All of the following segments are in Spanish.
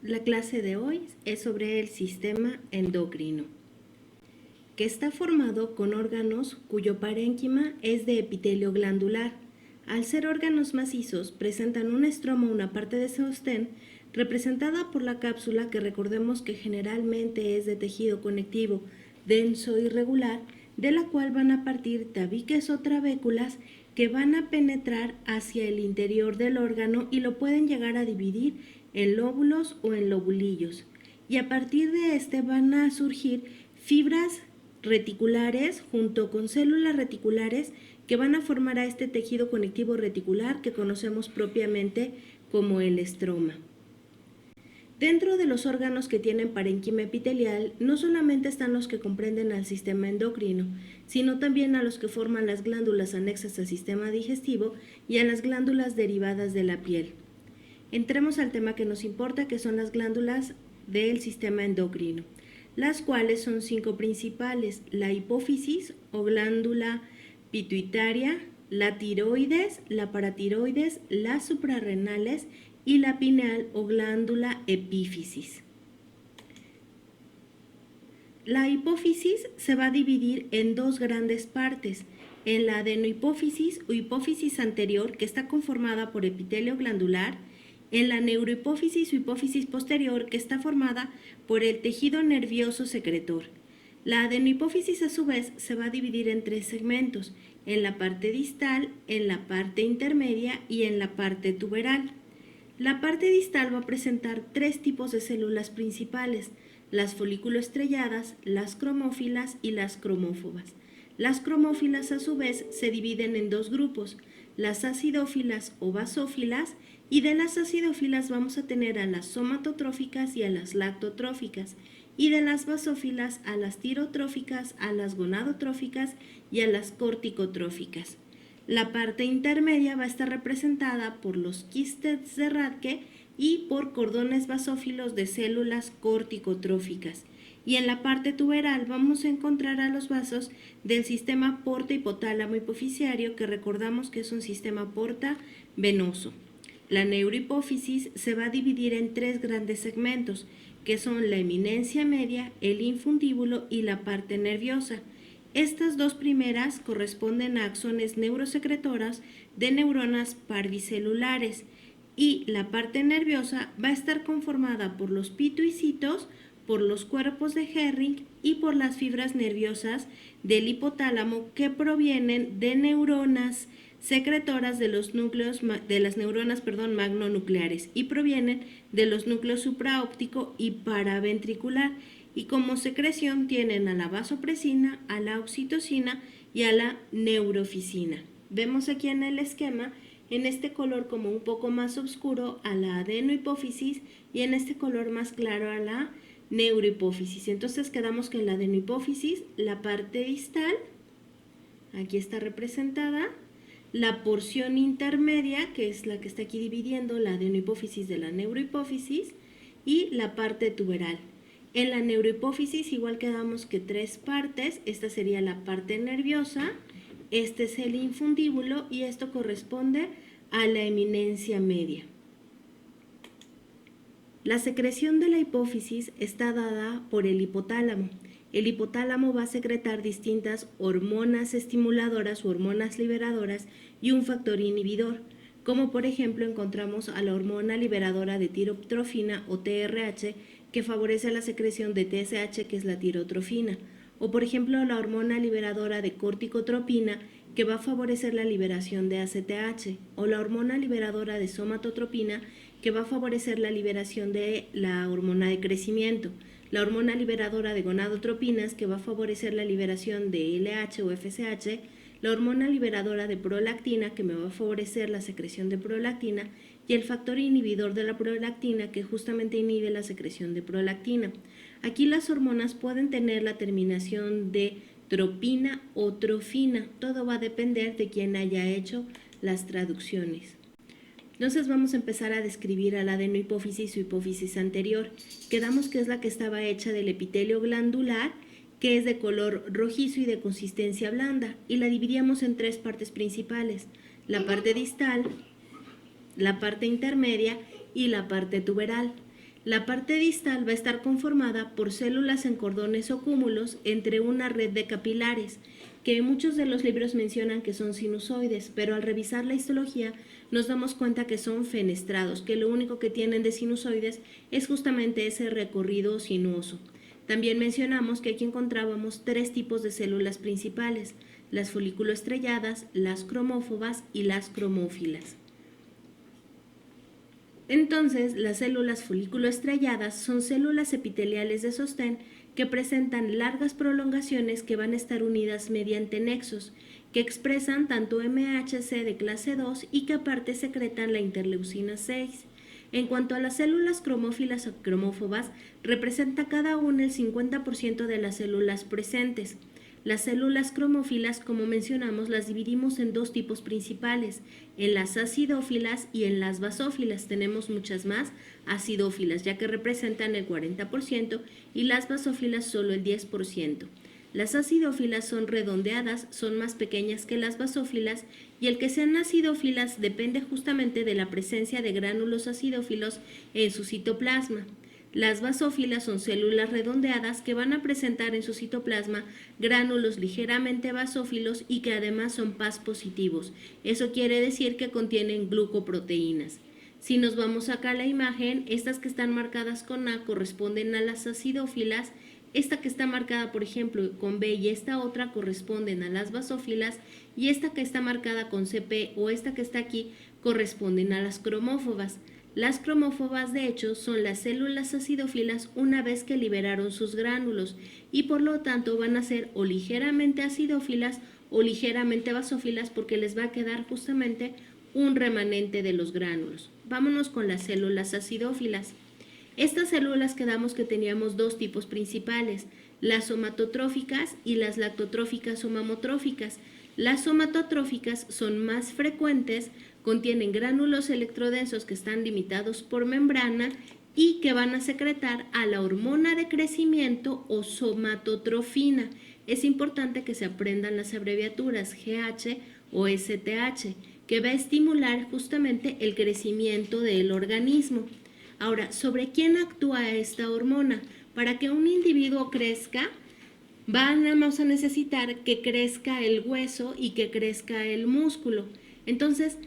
La clase de hoy es sobre el sistema endocrino, que está formado con órganos cuyo parénquima es de epitelio glandular. Al ser órganos macizos, presentan un estroma o una parte de sostén representada por la cápsula, que recordemos que generalmente es de tejido conectivo denso y regular, de la cual van a partir tabiques o trabéculas que van a penetrar hacia el interior del órgano y lo pueden llegar a dividir en lóbulos o en lobulillos. Y a partir de este van a surgir fibras reticulares junto con células reticulares que van a formar a este tejido conectivo reticular que conocemos propiamente como el estroma. Dentro de los órganos que tienen parénquima epitelial, no solamente están los que comprenden al sistema endocrino, sino también a los que forman las glándulas anexas al sistema digestivo y a las glándulas derivadas de la piel. Entremos al tema que nos importa, que son las glándulas del sistema endocrino, las cuales son 5 principales: la hipófisis o glándula pituitaria, la tiroides, la paratiroides, las suprarrenales y la pineal o glándula epífisis. La hipófisis se va a dividir en dos grandes partes: en la adenohipófisis o hipófisis anterior, que está conformada por epitelio glandular; en la neurohipófisis o hipófisis posterior, que está formada por el tejido nervioso secretor. La adenohipófisis, a su vez, se va a dividir en 3 segmentos: en la parte distal, en la parte intermedia y en la parte tuberal. La parte distal va a presentar 3 tipos de células principales: las folículo-estrelladas, las cromófilas y las cromófobas. Las cromófilas, a su vez, se dividen en 2 grupos: las acidófilas o basófilas, y de las acidófilas vamos a tener a las somatotróficas y a las lactotróficas, y de las basófilas a las tirotróficas, a las gonadotróficas y a las corticotróficas. La parte intermedia va a estar representada por los quistes de Rathke y por cordones basófilos de células corticotróficas. Y en la parte tuberal vamos a encontrar a los vasos del sistema porta-hipotálamo hipoficiario, que recordamos que es un sistema porta-venoso. La neurohipófisis se va a dividir en 3 grandes segmentos, que son la eminencia media, el infundíbulo y la parte nerviosa. Estas 2 primeras corresponden a axones neurosecretoras de neuronas parvicelulares, y la parte nerviosa va a estar conformada por los pituicitos, por los cuerpos de Herring y por las fibras nerviosas del hipotálamo, que provienen de neuronas secretoras de los núcleos de las neuronas magnonucleares, y provienen de los núcleos supraóptico y paraventricular, y como secreción tienen a la vasopresina, a la oxitocina y a la neurofisina. Vemos aquí en el esquema, en este color como un poco más oscuro, a la adenohipófisis, y en este color más claro a la neurohipófisis. Entonces quedamos que en la adenohipófisis, la parte distal, aquí está representada, la porción intermedia, que es la que está aquí dividiendo la adenohipófisis de la neurohipófisis, y la parte tuberal. En la neurohipófisis igual quedamos que 3 partes: esta sería la parte nerviosa, este es el infundíbulo y esto corresponde a la eminencia media. La secreción de la hipófisis está dada por el hipotálamo. El hipotálamo va a secretar distintas hormonas estimuladoras o hormonas liberadoras y un factor inhibidor, como por ejemplo encontramos a la hormona liberadora de tirotrofina o TRH, que favorece la secreción de TSH, que es la tirotrofina, o por ejemplo la hormona liberadora de corticotropina, que va a favorecer la liberación de ACTH, o la hormona liberadora de somatotropina, que va a favorecer la liberación de la hormona de crecimiento, la hormona liberadora de gonadotropinas, que va a favorecer la liberación de LH o FSH, la hormona liberadora de prolactina, que me va a favorecer la secreción de prolactina, y el factor inhibidor de la prolactina, que justamente inhibe la secreción de prolactina. Aquí las hormonas pueden tener la terminación de tropina o trofina, todo va a depender de quién haya hecho las traducciones. Entonces vamos a empezar a describir a la adenohipófisis o hipófisis anterior. Quedamos que es la que estaba hecha del epitelio glandular, que es de color rojizo y de consistencia blanda, y la dividíamos en 3 partes principales: la parte distal, la parte intermedia y la parte tuberal. La parte distal va a estar conformada por células en cordones o cúmulos entre una red de capilares, que muchos de los libros mencionan que son sinusoides, pero al revisar la histología nos damos cuenta que son fenestrados, que lo único que tienen de sinusoides es justamente ese recorrido sinuoso. También mencionamos que aquí encontrábamos 3 tipos de células principales: las folículo-estrelladas, las cromófobas y las cromófilas. Entonces, las células folículo-estrelladas son células epiteliales de sostén que presentan largas prolongaciones que van a estar unidas mediante nexos, que expresan tanto MHC de clase 2 y que aparte secretan la interleucina 6. En cuanto a las células cromófilas o cromófobas, representa cada una el 50% de las células presentes. Las células cromófilas, como mencionamos, las dividimos en 2 tipos principales, en las acidófilas y en las basófilas. Tenemos muchas más acidófilas, ya que representan el 40%, y las basófilas solo el 10%. Las acidófilas son redondeadas, son más pequeñas que las basófilas, y el que sean acidófilas depende justamente de la presencia de gránulos acidófilos en su citoplasma. Las basófilas son células redondeadas que van a presentar en su citoplasma gránulos ligeramente basófilos y que además son Pas positivos. Eso quiere decir que contienen glucoproteínas. Si nos vamos acá a la imagen, estas que están marcadas con A corresponden a las acidófilas, esta que está marcada, por ejemplo, con B y esta otra corresponden a las basófilas, y esta que está marcada con CP o esta que está aquí corresponden a las cromófobas. Las cromófobas, de hecho, son las células acidófilas una vez que liberaron sus gránulos y por lo tanto van a ser o ligeramente acidófilas o ligeramente basófilas porque les va a quedar justamente un remanente de los gránulos. Vámonos con las células acidófilas. Estas células quedamos que teníamos 2 tipos principales, las somatotróficas y las lactotróficas o mamotróficas. Las somatotróficas son más frecuentes, contienen gránulos electrodensos que están limitados por membrana y que van a secretar a la hormona de crecimiento o somatotrofina. Es importante que se aprendan las abreviaturas GH o STH, que va a estimular justamente el crecimiento del organismo. Ahora, ¿sobre quién actúa esta hormona? Para que un individuo crezca, vamos a necesitar que crezca el hueso y que crezca el músculo. Entonces,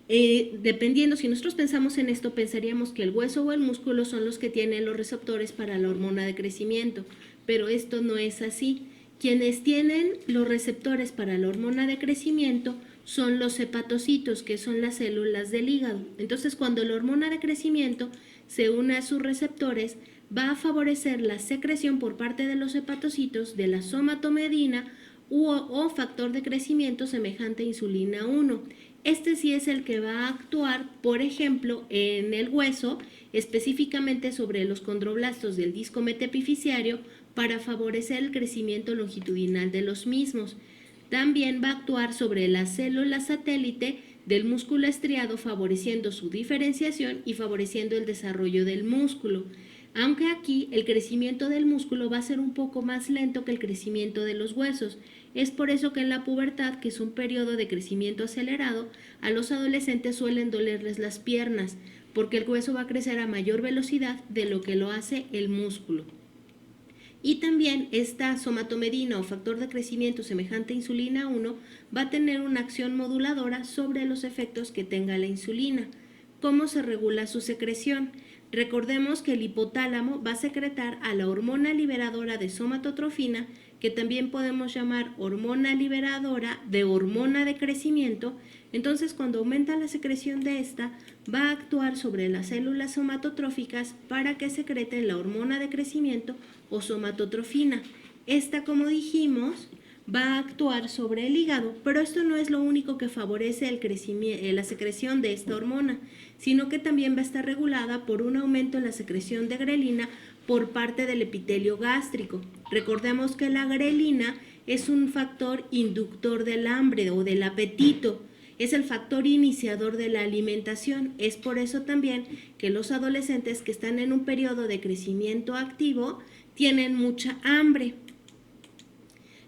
dependiendo, si nosotros pensamos en esto, pensaríamos que el hueso o el músculo son los que tienen los receptores para la hormona de crecimiento, pero esto no es así. Quienes tienen los receptores para la hormona de crecimiento son los hepatocitos, que son las células del hígado. Entonces, cuando la hormona de crecimiento se une a sus receptores, va a favorecer la secreción por parte de los hepatocitos de la somatomedina o factor de crecimiento semejante a insulina 1. Este sí es el que va a actuar, por ejemplo, en el hueso, específicamente sobre los condroblastos del disco metaepifisiario, para favorecer el crecimiento longitudinal de los mismos. También va a actuar sobre las células satélite del músculo estriado, favoreciendo su diferenciación y favoreciendo el desarrollo del músculo. Aunque aquí el crecimiento del músculo va a ser un poco más lento que el crecimiento de los huesos. Es por eso que en la pubertad, que es un periodo de crecimiento acelerado, a los adolescentes suelen dolerles las piernas, porque el hueso va a crecer a mayor velocidad de lo que lo hace el músculo. Y también esta somatomedina o factor de crecimiento semejante a insulina 1 va a tener una acción moduladora sobre los efectos que tenga la insulina. ¿Cómo se regula su secreción? Recordemos que el hipotálamo va a secretar a la hormona liberadora de somatotrofina, que también podemos llamar hormona liberadora de hormona de crecimiento. Entonces, cuando aumenta la secreción de esta, va a actuar sobre las células somatotróficas para que secreten la hormona de crecimiento o somatotrofina. Esta, como dijimos, va a actuar sobre el hígado, pero esto no es lo único que favorece el crecimiento, la secreción de esta hormona, sino que también va a estar regulada por un aumento en la secreción de grelina por parte del epitelio gástrico. Recordemos que la grelina es un factor inductor del hambre o del apetito, es el factor iniciador de la alimentación. Es por eso también que los adolescentes que están en un periodo de crecimiento activo tienen mucha hambre.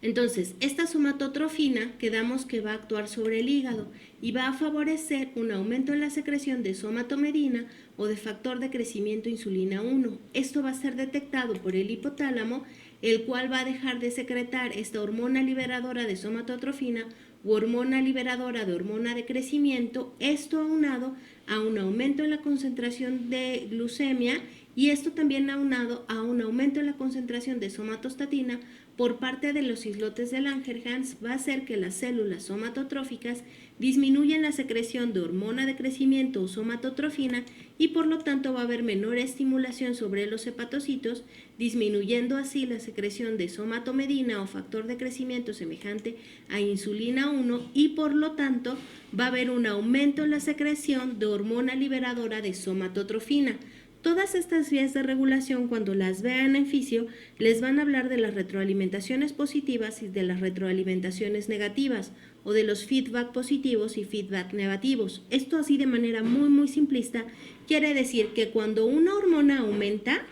Entonces, esta somatotrofina quedamos que va a actuar sobre el hígado. y va a favorecer un aumento en la secreción de somatomedina o de factor de crecimiento insulina 1. Esto va a ser detectado por el hipotálamo, el cual va a dejar de secretar esta hormona liberadora de somatotrofina u hormona liberadora de hormona de crecimiento, esto aunado a un aumento en la concentración de glucemia y esto también aunado a un aumento en la concentración de somatostatina por parte de los islotes de Langerhans, va a hacer que las células somatotróficas disminuyan la secreción de hormona de crecimiento o somatotrofina y por lo tanto va a haber menor estimulación sobre los hepatocitos, disminuyendo así la secreción de somatomedina o factor de crecimiento semejante a insulina 1 y por lo tanto va a haber un aumento en la secreción de hormona liberadora de somatotrofina. Todas estas vías de regulación, cuando las vean en fisio, les van a hablar de las retroalimentaciones positivas y de las retroalimentaciones negativas, o de los feedback positivos y feedback negativos. Esto así de manera muy simplista quiere decir que cuando una hormona aumenta,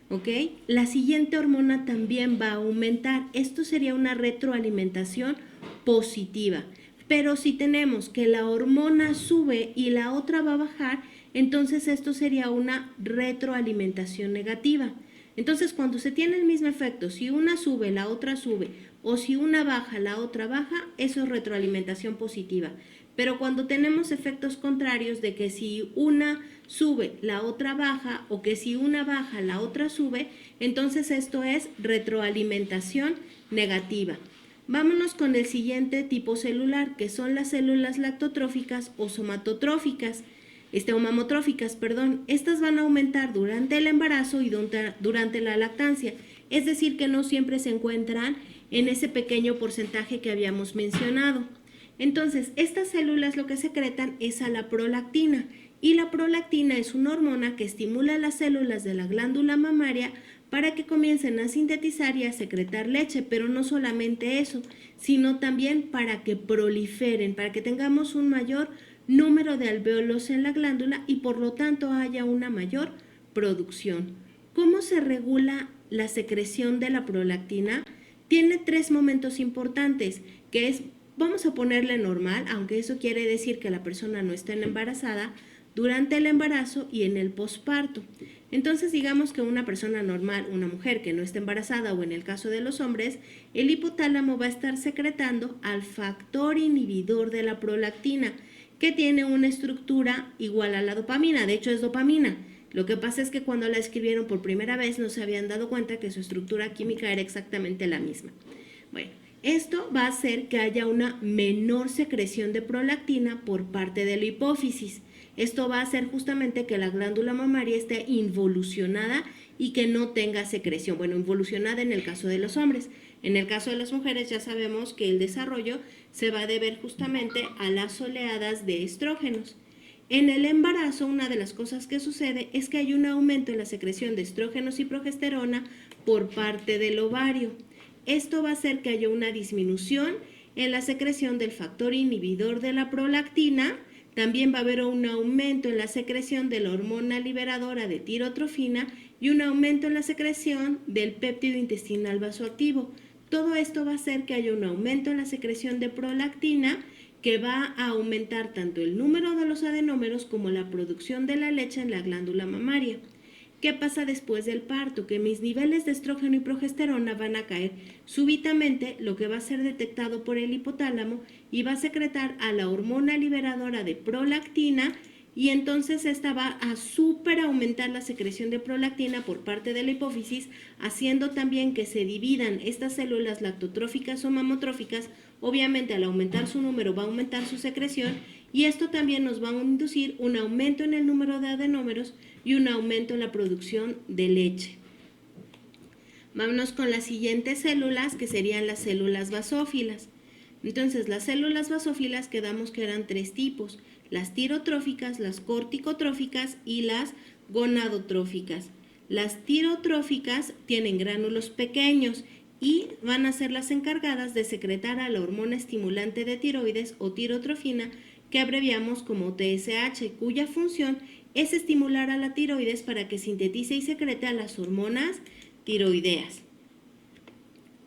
¿ok?, la siguiente hormona también va a aumentar. Esto sería una retroalimentación positiva. Pero si tenemos que la hormona sube y la otra va a bajar, entonces esto sería una retroalimentación negativa. Entonces, cuando se tiene el mismo efecto, si una sube, la otra sube, o si una baja, la otra baja, eso es retroalimentación positiva. Pero cuando tenemos efectos contrarios de que si una sube, la otra baja, o que si una baja, la otra sube, entonces esto es retroalimentación negativa. Vámonos con el siguiente tipo celular, que son las células lactotróficas o somatotróficas. O mamotróficas, perdón. Estas van a aumentar durante el embarazo y durante la lactancia, es decir, que no siempre se encuentran en ese pequeño porcentaje que habíamos mencionado. Entonces, estas células lo que secretan es a la prolactina, y la prolactina es una hormona que estimula las células de la glándula mamaria para que comiencen a sintetizar y a secretar leche, pero no solamente eso, sino también para que proliferen, para que tengamos un mayor número de alvéolos en la glándula y por lo tanto haya una mayor producción. ¿Cómo se regula la secreción de la prolactina? Tiene 3 momentos importantes, que es, vamos a ponerle normal, aunque eso quiere decir que la persona no está embarazada, durante el embarazo y en el posparto. Entonces, digamos que una persona normal, una mujer que no está embarazada o en el caso de los hombres, el hipotálamo va a estar secretando al factor inhibidor de la prolactina, que tiene una estructura igual a la dopamina, de hecho es dopamina. Lo que pasa es que cuando la escribieron por primera vez no se habían dado cuenta que su estructura química era exactamente la misma. Bueno, esto va a hacer que haya una menor secreción de prolactina por parte de la hipófisis. Esto va a hacer justamente que la glándula mamaria esté involucionada y que no tenga secreción. Bueno, involucionada en el caso de los hombres. En el caso de las mujeres ya sabemos que el desarrollo se va a deber justamente a las oleadas de estrógenos. En el embarazo, una de las cosas que sucede es que hay un aumento en la secreción de estrógenos y progesterona por parte del ovario. Esto va a hacer que haya una disminución en la secreción del factor inhibidor de la prolactina. También va a haber un aumento en la secreción de la hormona liberadora de tirotrofina y un aumento en la secreción del péptido intestinal vasoactivo. Todo esto va a hacer que haya un aumento en la secreción de prolactina, que va a aumentar tanto el número de los adenómeros como la producción de la leche en la glándula mamaria. ¿Qué pasa después del parto? Que mis niveles de estrógeno y progesterona van a caer súbitamente, lo que va a ser detectado por el hipotálamo y va a secretar a la hormona liberadora de prolactina, y entonces esta va a súper aumentar la secreción de prolactina por parte de la hipófisis, haciendo también que se dividan estas células lactotróficas o mamotróficas. Obviamente al aumentar su número va a aumentar su secreción y esto también nos va a inducir un aumento en el número de adenómeros y un aumento en la producción de leche. Vámonos con las siguientes células, que serían las células basófilas. Entonces, las células basófilas quedamos que eran 3 tipos: las tirotróficas, las corticotróficas y las gonadotróficas. Las tirotróficas tienen gránulos pequeños y van a ser las encargadas de secretar a la hormona estimulante de tiroides o tirotrofina, que abreviamos como TSH, cuya función es estimular a la tiroides para que sintetice y secrete a las hormonas tiroideas.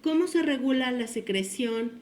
¿Cómo se regula la secreción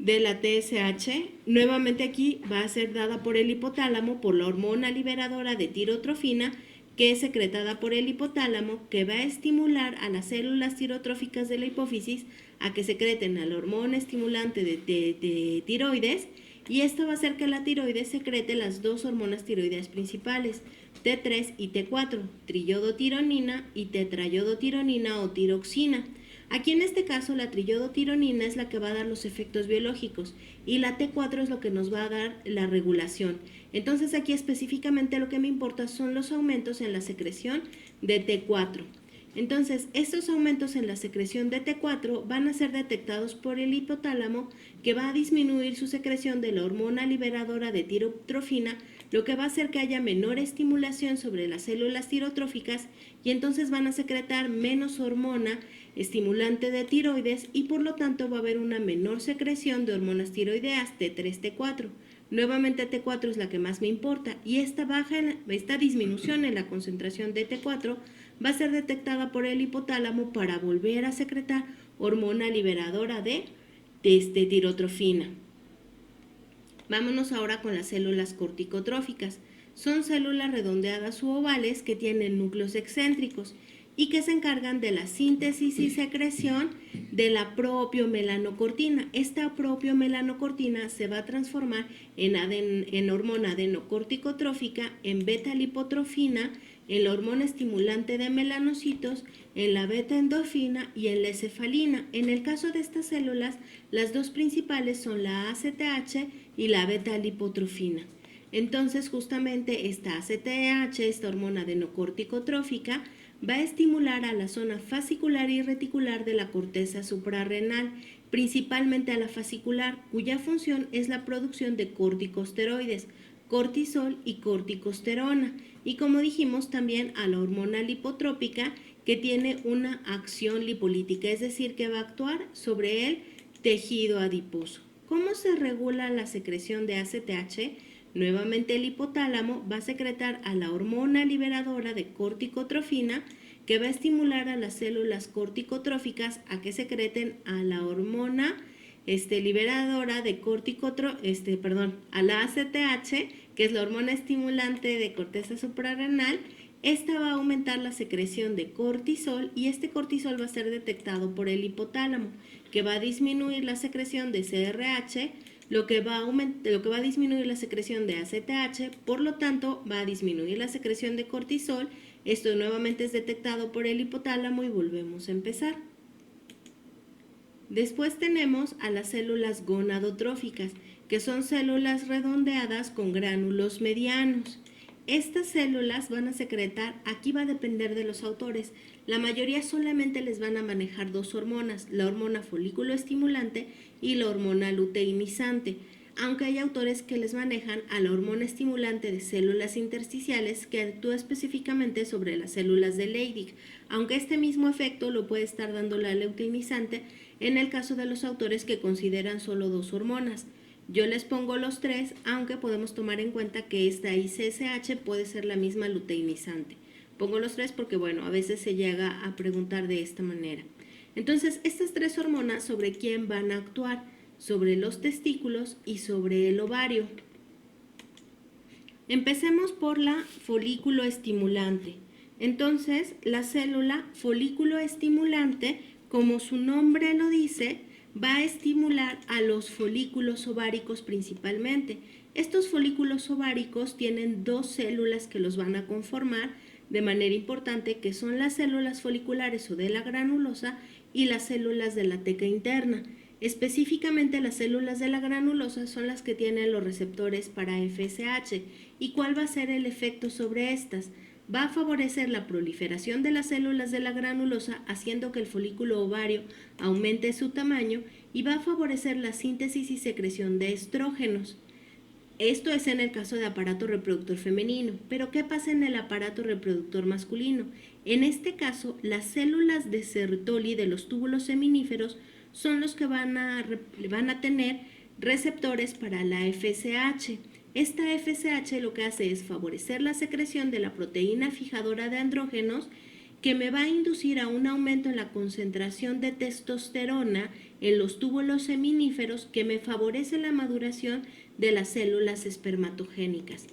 de la TSH, nuevamente aquí va a ser dada por el hipotálamo por la hormona liberadora de tirotrofina, que es secretada por el hipotálamo, que va a estimular a las células tirotróficas de la hipófisis a que secreten a la hormona estimulante de tiroides, y esto va a hacer que la tiroides secrete las dos hormonas tiroideas principales, T3 y T4, triyodotironina y tetrayodotironina o tiroxina. Aquí en este caso la triyodotironina es la que va a dar los efectos biológicos y la T4 es lo que nos va a dar la regulación. Entonces aquí específicamente lo que me importa son los aumentos en la secreción de T4. Entonces, estos aumentos en la secreción de T4 van a ser detectados por el hipotálamo, que va a disminuir su secreción de la hormona liberadora de tirotrofina, lo que va a hacer que haya menor estimulación sobre las células tirotróficas y entonces van a secretar menos hormona estimulante de tiroides y por lo tanto va a haber una menor secreción de hormonas tiroideas T3, T4. Nuevamente T4 es la que más me importa y esta disminución en la concentración de T4 va a ser detectada por el hipotálamo para volver a secretar hormona liberadora de tirotrofina. Vámonos ahora con las células corticotróficas. Son células redondeadas u ovales que tienen núcleos excéntricos y que se encargan de la síntesis y secreción de la propiomelanocortina. Esta propiomelanocortina se va a transformar en hormona adenocorticotrófica, en beta-lipotrofina, en la hormona estimulante de melanocitos, en la beta-endorfina y en la encefalina. En el caso de estas células, las dos principales son la ACTH y la beta-lipotrofina. Entonces, justamente esta ACTH, esta hormona adenocorticotrófica, va a estimular a la zona fascicular y reticular de la corteza suprarrenal, principalmente a la fascicular, cuya función es la producción de corticosteroides, cortisol y corticosterona, y como dijimos también a la hormona lipotrópica, que tiene una acción lipolítica, es decir, que va a actuar sobre el tejido adiposo. ¿Cómo se regula la secreción de ACTH? Nuevamente el hipotálamo va a secretar a la hormona liberadora de corticotrofina, que va a estimular a las células corticotróficas a que secreten a la hormona liberadora de a la ACTH, que es la hormona estimulante de corteza suprarrenal. Esta va a aumentar la secreción de cortisol y este cortisol va a ser detectado por el hipotálamo, que va a disminuir la secreción de CRH, lo que va a disminuir la secreción de ACTH, por lo tanto va a disminuir la secreción de cortisol. Esto nuevamente es detectado por el hipotálamo y volvemos a empezar. Después tenemos a las células gonadotróficas, que son células redondeadas con gránulos medianos. Estas células van a secretar, aquí va a depender de los autores, la mayoría solamente les van a manejar dos hormonas, la hormona folículo estimulante y la hormona luteinizante, aunque hay autores que les manejan a la hormona estimulante de células intersticiales que actúa específicamente sobre las células de Leydig, aunque este mismo efecto lo puede estar dando la luteinizante en el caso de los autores que consideran solo dos hormonas. Yo les pongo los tres, aunque podemos tomar en cuenta que esta ICSH puede ser la misma luteinizante. Pongo los tres porque, bueno, a veces se llega a preguntar de esta manera. Entonces, estas tres hormonas, ¿sobre quién van a actuar? Sobre los testículos y sobre el ovario. Empecemos por la folículo estimulante. Entonces, la célula folículo estimulante, como su nombre lo dice, va a estimular a los folículos ováricos principalmente. Estos folículos ováricos tienen dos células que los van a conformar de manera importante, que son las células foliculares o de la granulosa y las células de la teca interna. Específicamente las células de la granulosa son las que tienen los receptores para FSH. ¿Y cuál va a ser el efecto sobre estas? Va a favorecer la proliferación de las células de la granulosa, haciendo que el folículo ovario aumente su tamaño y va a favorecer la síntesis y secreción de estrógenos. Esto es en el caso de aparato reproductor femenino, pero ¿qué pasa en el aparato reproductor masculino? En este caso, las células de Sertoli de los túbulos seminíferos son los que van a tener receptores para la FSH. Esta FSH lo que hace es favorecer la secreción de la proteína fijadora de andrógenos que me va a inducir a un aumento en la concentración de testosterona en los túbulos seminíferos que me favorece la maduración de las células espermatogénicas.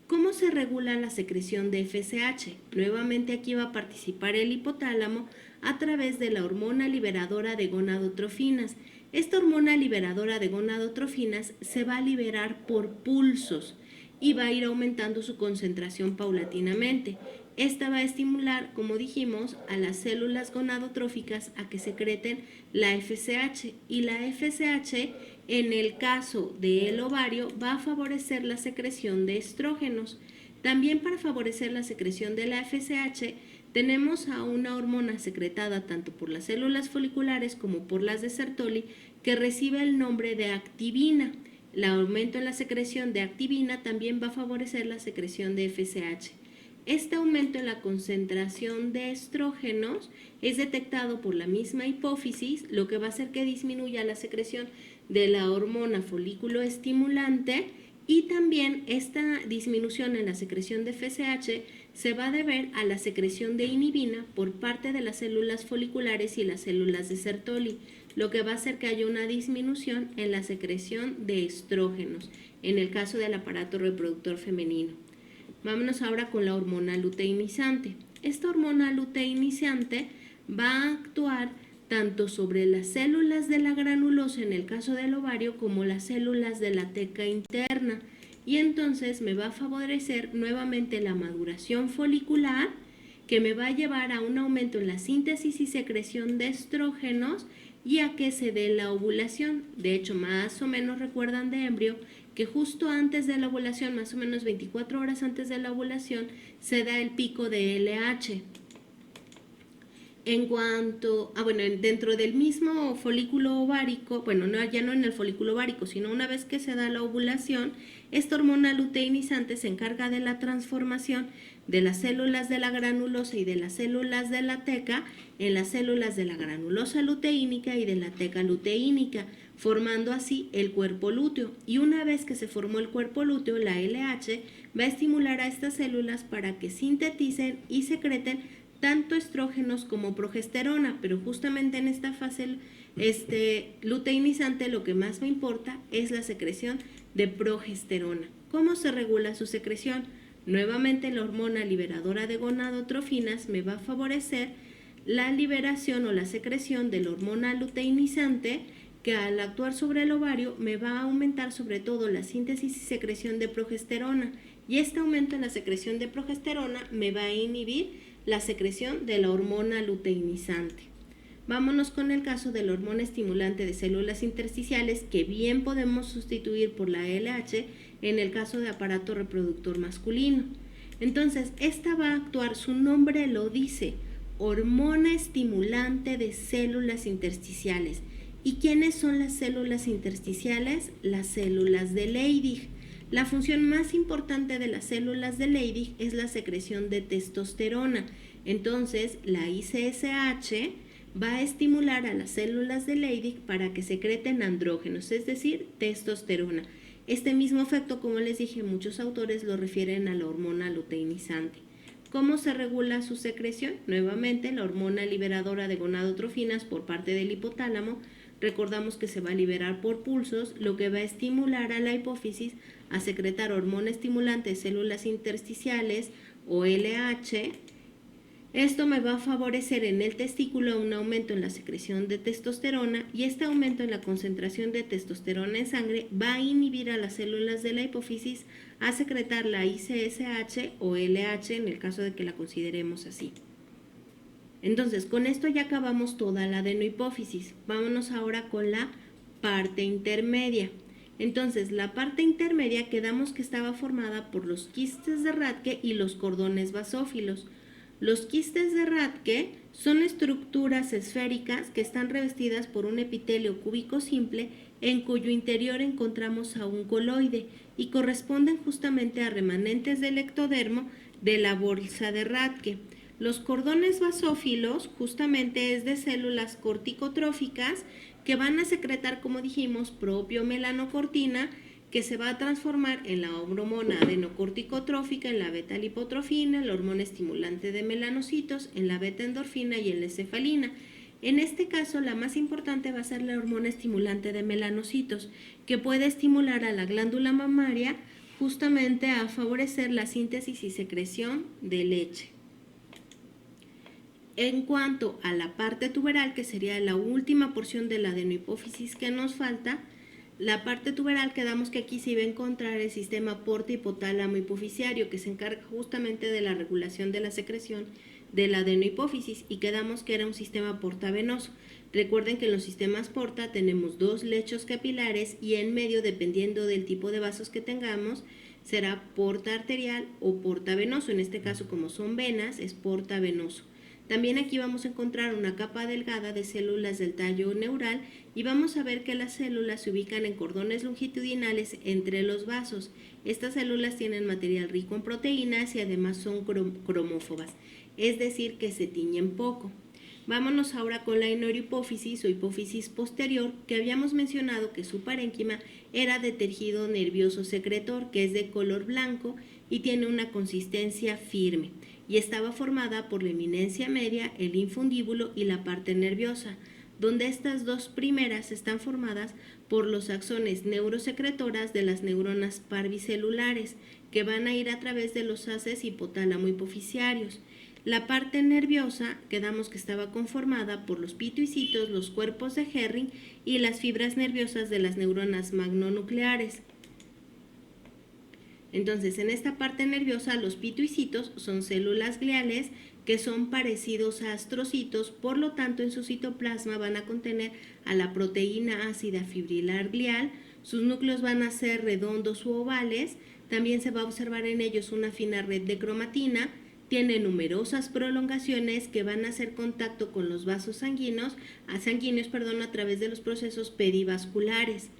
¿Cómo se regula la secreción de FSH? Nuevamente aquí va a participar el hipotálamo a través de la hormona liberadora de gonadotrofinas. Esta hormona liberadora de gonadotrofinas se va a liberar por pulsos y va a ir aumentando su concentración paulatinamente. Esta va a estimular, como dijimos, a las células gonadotróficas a que secreten la FSH, y la FSH en el caso del ovario va a favorecer la secreción de estrógenos. También para favorecer la secreción de la FSH tenemos a una hormona secretada tanto por las células foliculares como por las de Sertoli que recibe el nombre de activina. El aumento en la secreción de activina también va a favorecer la secreción de FSH. Este aumento en la concentración de estrógenos es detectado por la misma hipófisis, lo que va a hacer que disminuya la secreción de la hormona folículo estimulante, y también esta disminución en la secreción de FSH se va a deber a la secreción de inhibina por parte de las células foliculares y las células de Sertoli, lo que va a hacer que haya una disminución en la secreción de estrógenos, en el caso del aparato reproductor femenino. Vámonos ahora con la hormona luteinizante. Esta hormona luteinizante va a actuar tanto sobre las células de la granulosa en el caso del ovario como las células de la teca interna, y entonces me va a favorecer nuevamente la maduración folicular, que me va a llevar a un aumento en la síntesis y secreción de estrógenos y a que se dé la ovulación. De hecho, más o menos recuerdan de embrio que justo antes de la ovulación, más o menos 24 horas antes de la ovulación, se da el pico de LH. En cuanto, dentro del mismo folículo ovárico, ya no en el folículo ovárico, sino una vez que se da la ovulación, esta hormona luteinizante se encarga de la transformación de las células de la granulosa y de las células de la teca en las células de la granulosa luteínica y de la teca luteínica, formando así el cuerpo lúteo. Y una vez que se formó el cuerpo lúteo, la LH va a estimular a estas células para que sinteticen y secreten tanto estrógenos como progesterona, pero justamente en esta fase luteinizante lo que más me importa es la secreción de progesterona. ¿Cómo se regula su secreción? Nuevamente la hormona liberadora de gonadotrofinas me va a favorecer la liberación o la secreción de la hormona luteinizante, que al actuar sobre el ovario me va a aumentar sobre todo la síntesis y secreción de progesterona, y este aumento en la secreción de progesterona me va a inhibir la secreción de la hormona luteinizante. Vámonos con el caso de la hormona estimulante de células intersticiales, que bien podemos sustituir por la LH en el caso de aparato reproductor masculino. Entonces, esta va a actuar, su nombre lo dice, hormona estimulante de células intersticiales. ¿Y quiénes son las células intersticiales? Las células de Leydig. La función más importante de las células de Leydig es la secreción de testosterona. Entonces, la ICSH va a estimular a las células de Leydig para que secreten andrógenos, es decir, testosterona. Este mismo efecto, como les dije, muchos autores lo refieren a la hormona luteinizante. ¿Cómo se regula su secreción? Nuevamente, la hormona liberadora de gonadotrofinas por parte del hipotálamo. Recordamos que se va a liberar por pulsos, lo que va a estimular a la hipófisis a secretar hormona estimulante de células intersticiales o LH. Esto me va a favorecer en el testículo un aumento en la secreción de testosterona, y este aumento en la concentración de testosterona en sangre va a inhibir a las células de la hipófisis a secretar la ICSH o LH en el caso de que la consideremos así. Entonces, con esto ya acabamos toda la adenohipófisis. Vámonos ahora con la parte intermedia. Entonces, la parte intermedia quedamos que estaba formada por los quistes de Rathke y los cordones basófilos. Los quistes de Rathke son estructuras esféricas que están revestidas por un epitelio cúbico simple en cuyo interior encontramos a un coloide y corresponden justamente a remanentes del ectodermo de la bolsa de Rathke. Los cordones basófilos justamente es de células corticotróficas que van a secretar, como dijimos, propiomelanocortina, que se va a transformar en la hormona adenocorticotrófica, en la beta-lipotrofina, la hormona estimulante de melanocitos, en la beta-endorfina y en la encefalina. En este caso, la más importante va a ser la hormona estimulante de melanocitos, que puede estimular a la glándula mamaria justamente a favorecer la síntesis y secreción de leche. En cuanto a la parte tuberal, que sería la última porción de la adenohipófisis que nos falta, la parte tuberal quedamos que aquí se iba a encontrar el sistema porta hipotálamo hipoficiario, que se encarga justamente de la regulación de la secreción de la adenohipófisis, y quedamos que era un sistema portavenoso. Recuerden que en los sistemas porta tenemos dos lechos capilares y en medio, dependiendo del tipo de vasos que tengamos, será porta arterial o portavenoso. En este caso, como son venas, es portavenoso. También aquí vamos a encontrar una capa delgada de células del tallo neural y vamos a ver que las células se ubican en cordones longitudinales entre los vasos. Estas células tienen material rico en proteínas y además son cromófobas, es decir, que se tiñen poco. Vámonos ahora con la neurohipófisis o hipófisis posterior, que habíamos mencionado que su parénquima era de tejido nervioso secretor, que es de color blanco y tiene una consistencia firme, y estaba formada por la eminencia media, el infundíbulo y la parte nerviosa, donde estas dos primeras están formadas por los axones neurosecretoras de las neuronas parvicelulares, que van a ir a través de los haces hipotálamo hipoficiarios. La parte nerviosa, quedamos que estaba conformada por los pituicitos, los cuerpos de Herring y las fibras nerviosas de las neuronas magnonucleares. Entonces, en esta parte nerviosa, los pituicitos son células gliales que son parecidos a astrocitos, por lo tanto, en su citoplasma van a contener a la proteína ácida fibrilar glial, sus núcleos van a ser redondos u ovales, también se va a observar en ellos una fina red de cromatina, tiene numerosas prolongaciones que van a hacer contacto con los vasos sanguíneos a través de los procesos perivasculares.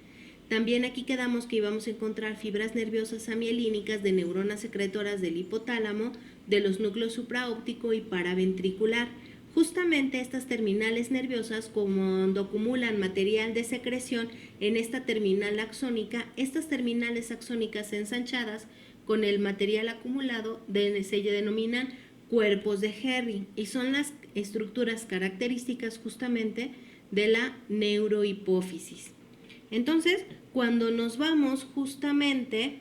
También aquí quedamos que íbamos a encontrar fibras nerviosas amielínicas de neuronas secretoras del hipotálamo, de los núcleos supraóptico y paraventricular. Justamente estas terminales nerviosas, cuando acumulan material de secreción en esta terminal axónica, estas terminales axónicas ensanchadas con el material acumulado se denominan cuerpos de Herring y son las estructuras características justamente de la neurohipófisis. Entonces, cuando nos vamos justamente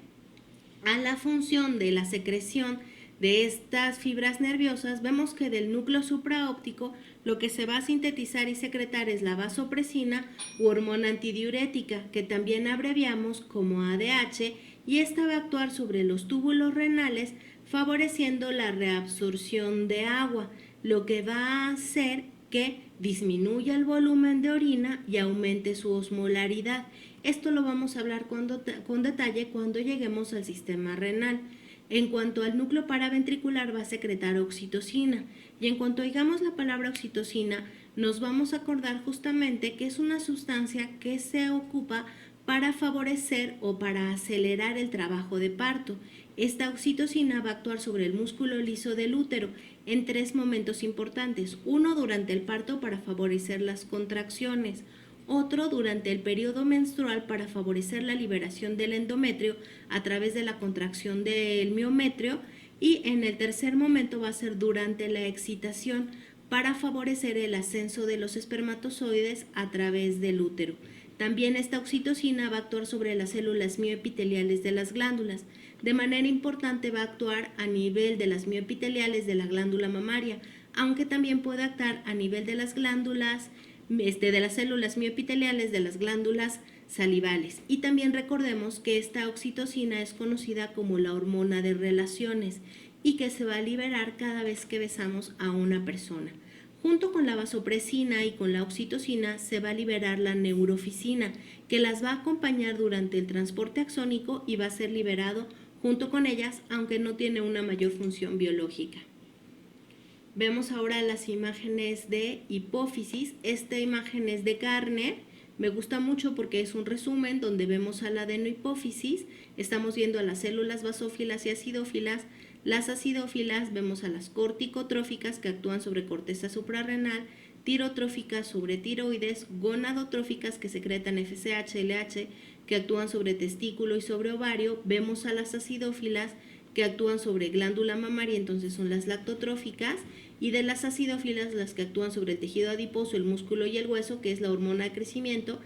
a la función de la secreción de estas fibras nerviosas, vemos que del núcleo supraóptico lo que se va a sintetizar y secretar es la vasopresina u hormona antidiurética, que también abreviamos como ADH, y esta va a actuar sobre los túbulos renales favoreciendo la reabsorción de agua, lo que va a hacer que disminuya el volumen de orina y aumente su osmolaridad. Esto lo vamos a hablar con detalle cuando lleguemos al sistema renal. En cuanto al núcleo paraventricular, va a secretar oxitocina, y en cuanto oigamos la palabra oxitocina, nos vamos a acordar justamente que es una sustancia que se ocupa para favorecer o para acelerar el trabajo de parto. Esta oxitocina va a actuar sobre el músculo liso del útero en tres momentos importantes. Uno, durante el parto para favorecer las contracciones. Otro, durante el periodo menstrual para favorecer la liberación del endometrio a través de la contracción del miometrio. Y en el tercer momento va a ser durante la excitación para favorecer el ascenso de los espermatozoides a través del útero. También esta oxitocina va a actuar sobre las células mioepiteliales de las glándulas. De manera importante va a actuar a nivel de las mioepiteliales de la glándula mamaria, aunque también puede actuar a nivel de las glándulas, de las células mioepiteliales de las glándulas salivales. Y también recordemos que esta oxitocina es conocida como la hormona de relaciones y que se va a liberar cada vez que besamos a una persona. Junto con la vasopresina y con la oxitocina se va a liberar la neurofisina, que las va a acompañar durante el transporte axónico y va a ser liberado junto con ellas, aunque no tiene una mayor función biológica. Vemos ahora las imágenes de hipófisis. Esta imagen es de Garner. Me gusta mucho porque es un resumen donde vemos a la adenohipófisis. Estamos viendo a las células basófilas y acidófilas. Las acidófilas vemos a las corticotróficas que actúan sobre corteza suprarrenal, tirotróficas sobre tiroides, gonadotróficas que secretan FSH, LH, que actúan sobre testículo y sobre ovario. Vemos a las acidófilas que actúan sobre glándula mamaria, entonces son las lactotróficas, y de las acidófilas las que actúan sobre el tejido adiposo, el músculo y el hueso, que es la hormona de crecimiento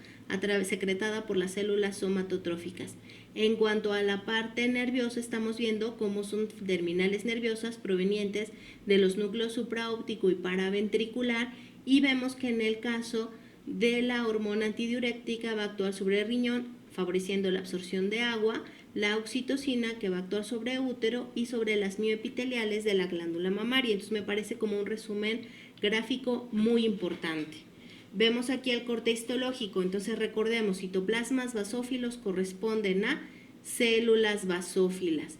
secretada por las células somatotróficas. En cuanto a la parte nerviosa, estamos viendo cómo son terminales nerviosas provenientes de los núcleos supraóptico y paraventricular, y vemos que en el caso de la hormona antidiurética va a actuar sobre el riñón, favoreciendo la absorción de agua, la oxitocina, que va a actuar sobre útero, y sobre las mioepiteliales de la glándula mamaria. Entonces me parece como un resumen gráfico muy importante. Vemos aquí el corte histológico, entonces recordemos, citoplasmas basófilos corresponden a células basófilas,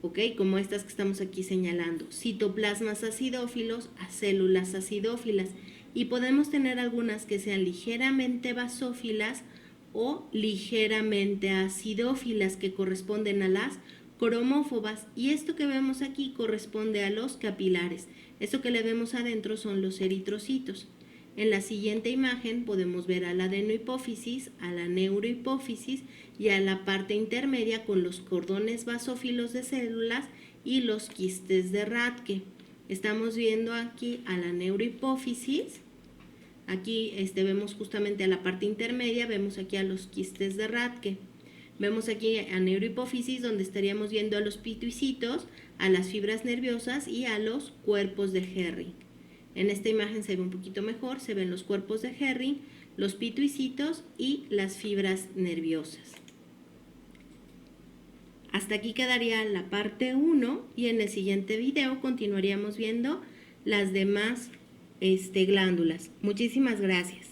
¿ok? Como estas que estamos aquí señalando. Citoplasmas acidófilos a células acidófilas, y podemos tener algunas que sean ligeramente basófilas o ligeramente acidófilas, que corresponden a las cromófobas, y esto que vemos aquí corresponde a los capilares. Esto que le vemos adentro son los eritrocitos. En la siguiente imagen podemos ver a la adenohipófisis, a la neurohipófisis y a la parte intermedia con los cordones basófilos de células y los quistes de Rathke. Estamos viendo aquí a la neurohipófisis. Aquí vemos justamente a la parte intermedia, vemos aquí a los quistes de Rathke. Vemos aquí a neurohipófisis, donde estaríamos viendo a los pituicitos, a las fibras nerviosas y a los cuerpos de Herring. En esta imagen se ve un poquito mejor, se ven los cuerpos de Herring, los pituicitos y las fibras nerviosas. Hasta aquí quedaría la parte 1, y en el siguiente video continuaríamos viendo las demás glándulas. Muchísimas gracias.